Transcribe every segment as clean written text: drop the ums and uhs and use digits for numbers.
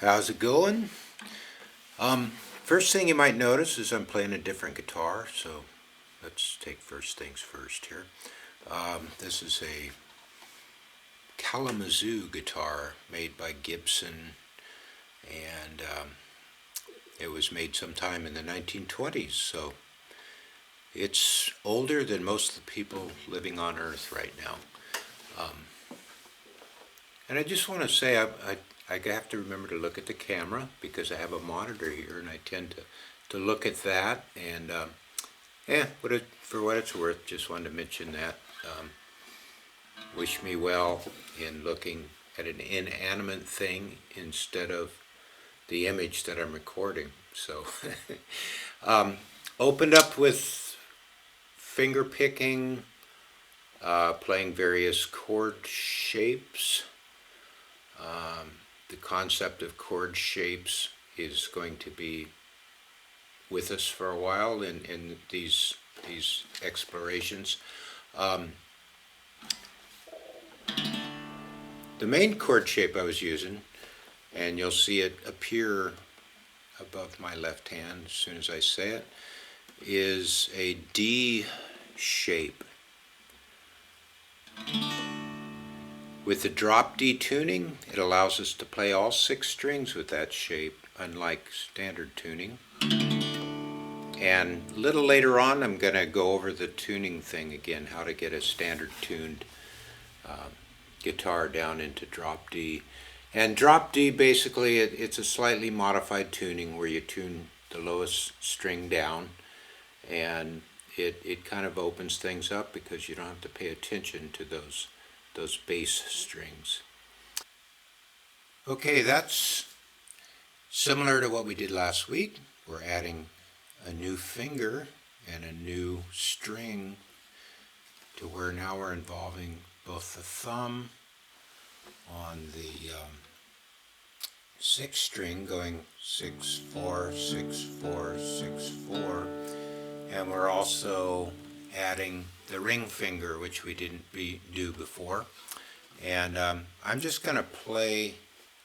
How's it going? First thing you might notice is I'm playing a different guitar, so let's take first things first here. This is a Kalamazoo guitar made by Gibson, and it was made sometime in the 1920s, so it's older than most of the people living on Earth right now. And I just want to say I have to remember to look at the camera because I have a monitor here and I tend to look at that, and for what it's worth, just wanted to mention that. Wish me well in looking at an inanimate thing instead of the image that I'm recording. So opened up with finger picking, playing various chord shapes. The concept of chord shapes is going to be with us for a while in these explorations. The main chord shape I was using, and you'll see it appear above my left hand as soon as I say it, is a D shape. With the drop D tuning, it allows us to play all 6 strings with that shape, unlike standard tuning. And a little later on, I'm going to go over the tuning thing again, how to get a standard tuned guitar down into drop D. And drop D, basically, it's a slightly modified tuning where you tune the lowest string down, and it kind of opens things up because you don't have to pay attention to those bass strings. Okay, that's similar to what we did last week. We're adding a new finger and a new string to where now we're involving both the thumb on the 6th string, going 6, 4, 6, 4, 6, 4, and we're also adding the ring finger, which we didn't do before. And I'm just going to play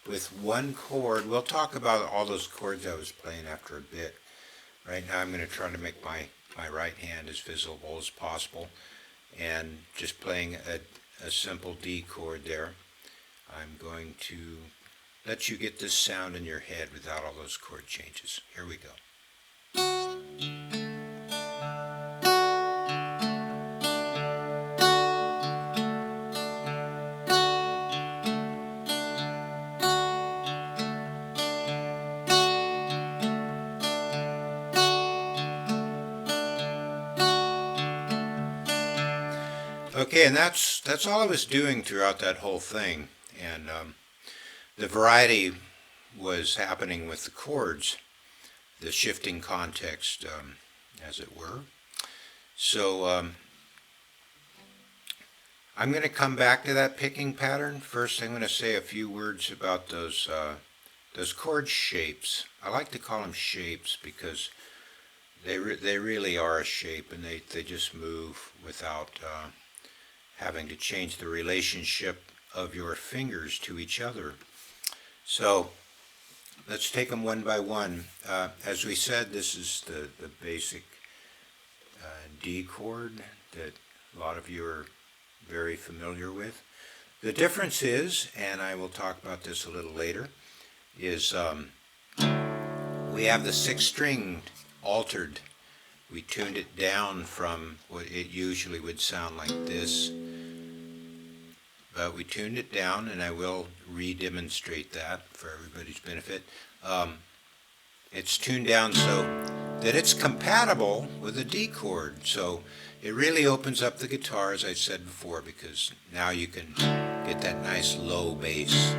with one chord. We'll talk about all those chords I was playing after a bit. Right now I'm going to try to make my right hand as visible as possible, and just playing a simple D chord there. I'm going to let you get this sound in your head without all those chord changes. Here we go. Okay, and that's all I was doing throughout that whole thing, and the variety was happening with the chords, the shifting context, as it were. So I'm going to come back to that picking pattern. First, I'm going to say a few words about those chord shapes. I like to call them shapes because they really are a shape, and they just move without having to change the relationship of your fingers to each other. So let's take them one by one. As we said, this is the basic D chord that a lot of you are very familiar with. The difference is, and I will talk about this a little later, is we have the 6th string altered. We tuned it down from what it usually would sound like this, but we tuned it down, and I will re-demonstrate that for everybody's benefit. It's tuned down so that it's compatible with a D chord, so it really opens up the guitar, as I said before, because now you can get that nice low bass.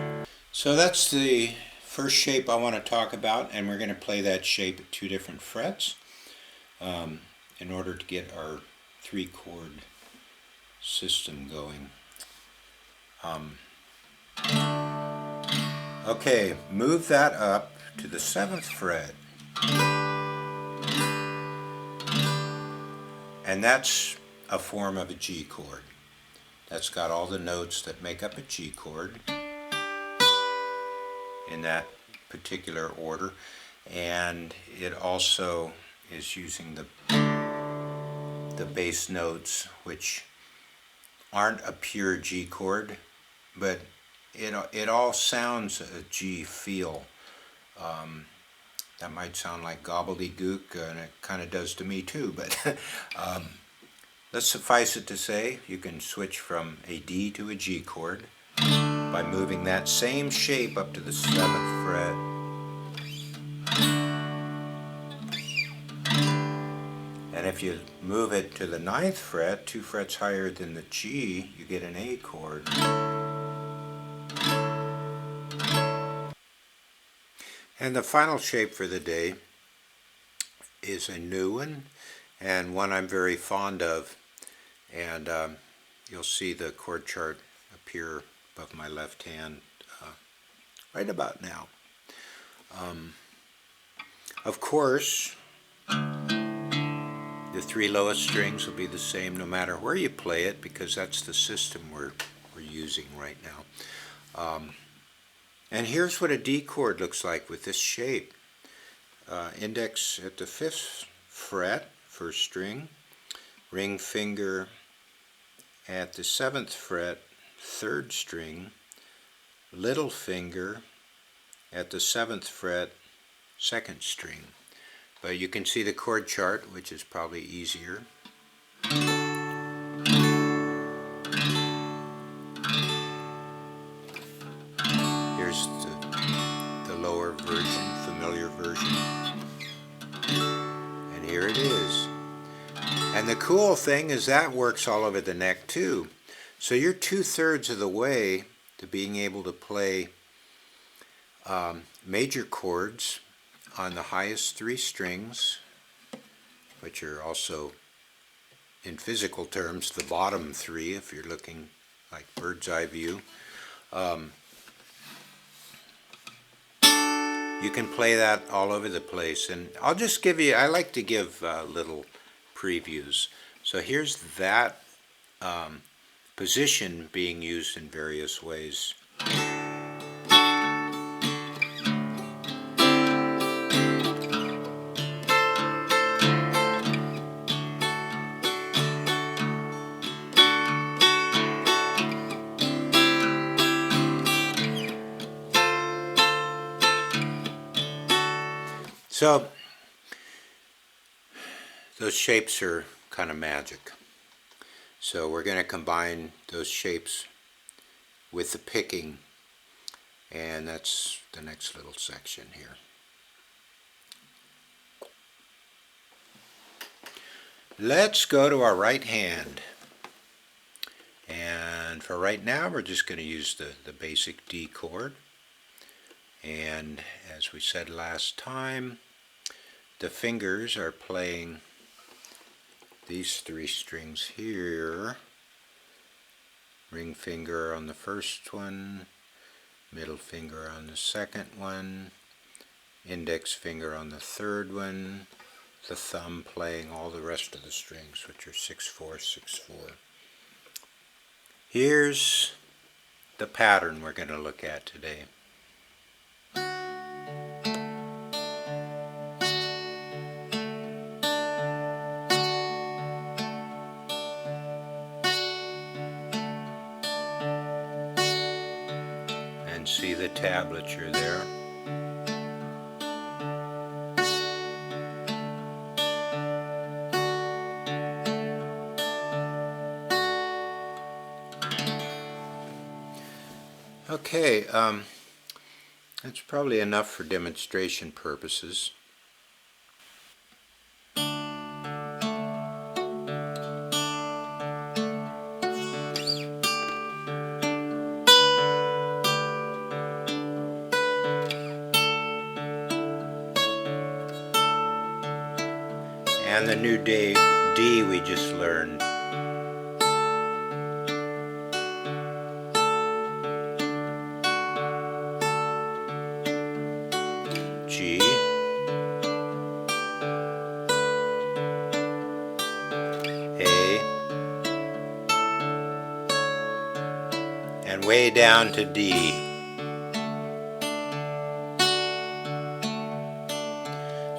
So that's the first shape I want to talk about, and we're going to play that shape at 2 different frets in order to get our 3-chord system going. Okay, move that up to the 7th fret, and that's a form of a G chord. That's got all the notes that make up a G chord in that particular order, and it also is using the bass notes, which aren't a pure G chord, but it all sounds a G feel. That might sound like gobbledygook, and it kind of does to me too, but let's suffice it to say you can switch from a D to a G chord by moving that same shape up to the 7th fret. And if you move it to the 9th fret, 2 frets higher than the G, you get an A chord. And the final shape for the day is a new one, and one I'm very fond of, and you'll see the chord chart appear above my left hand right about now. Of course, the 3 lowest strings will be the same no matter where you play it, because that's the system we're using right now. And here's what a D chord looks like with this shape. Index at the 5th fret, 1st string, ring finger at the 7th fret, 3rd string, little finger at the 7th fret, 2nd string. But you can see the chord chart, which is probably easier. Here's the lower version, familiar version. And here it is. And the cool thing is that works all over the neck too. So you're 2/3 of the way to being able to play major chords on the highest 3 strings, which are also, in physical terms, the bottom 3 if you're looking like bird's eye view. You can play that all over the place, and I'll just give you, I like to give little previews. So here's that position being used in various ways. So those shapes are kind of magic. So we're going to combine those shapes with the picking, and that's the next little section here. Let's go to our right hand. And for right now, we're just going to use the basic D chord. And as we said last time, the fingers are playing these 3 strings here. Ring finger on the first one, middle finger on the second one, index finger on the 3rd one, the thumb playing all the rest of the strings, which are 6/4, 6/4. Here's the pattern we're going to look at today. And see the tablature there. Okay, that's probably enough for demonstration purposes. And the new D we just learned. G, A, and way down to D.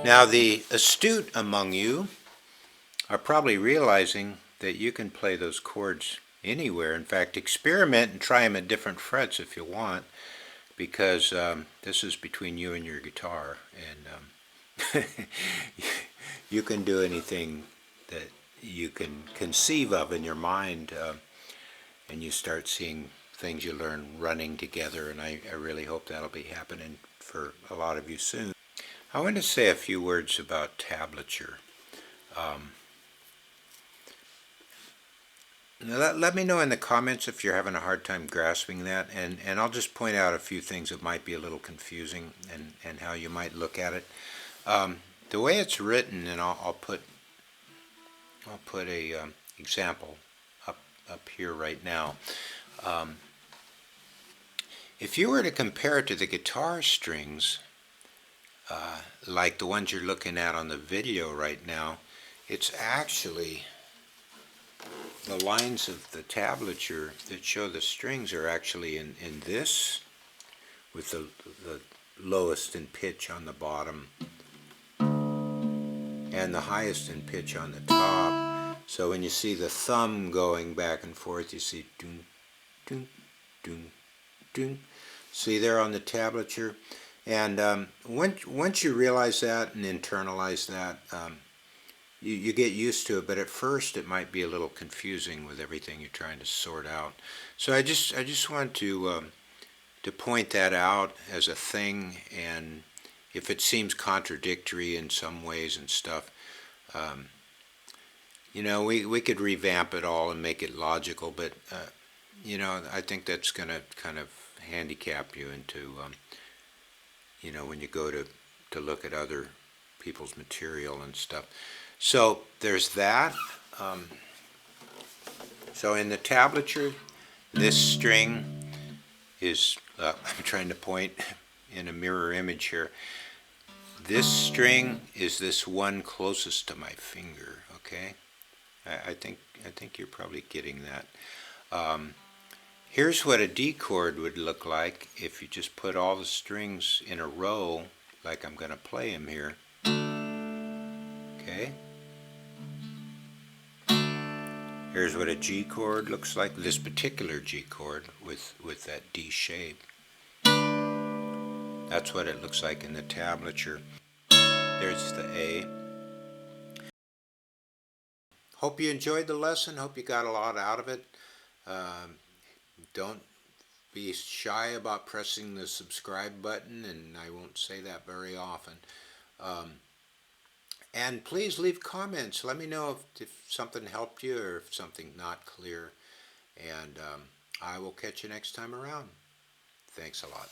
Now the astute among you are probably realizing that you can play those chords anywhere. In fact, experiment and try them at different frets if you want, because this is between you and your guitar, and you can do anything that you can conceive of in your mind, and you start seeing things you learn running together, and I really hope that'll be happening for a lot of you soon. I want to say a few words about tablature. Let me know in the comments if you're having a hard time grasping that, and I'll just point out a few things that might be a little confusing and how you might look at it. The way it's written, and I'll put a example up here right now. If you were to compare it to the guitar strings, like the ones you're looking at on the video right now, it's actually the lines of the tablature that show the strings are actually in this, with the lowest in pitch on the bottom and the highest in pitch on the top. So when you see the thumb going back and forth, you see doon, doon, doon, doon. See there on the tablature? And once you realize that and internalize that, you get used to it, but at first it might be a little confusing with everything you're trying to sort out. So I just want to point that out as a thing, and if it seems contradictory in some ways and stuff, we could revamp it all and make it logical, but I think that's going to kind of handicap you into, when you go to look at other people's material and stuff. So there's that. So in the tablature, this string is, I'm trying to point in a mirror image here. This string is this one closest to my finger, okay? I think you're probably getting that. Here's what a D chord would look like if you just put all the strings in a row, like I'm going to play them here. Okay? Here's what a G chord looks like, this particular G chord with that D shape. That's what it looks like in the tablature. There's the A. Hope you enjoyed the lesson. Hope you got a lot out of it. Don't be shy about pressing the subscribe button, and I won't say that very often. And please leave comments. Let me know if something helped you or if something not clear. And I will catch you next time around. Thanks a lot.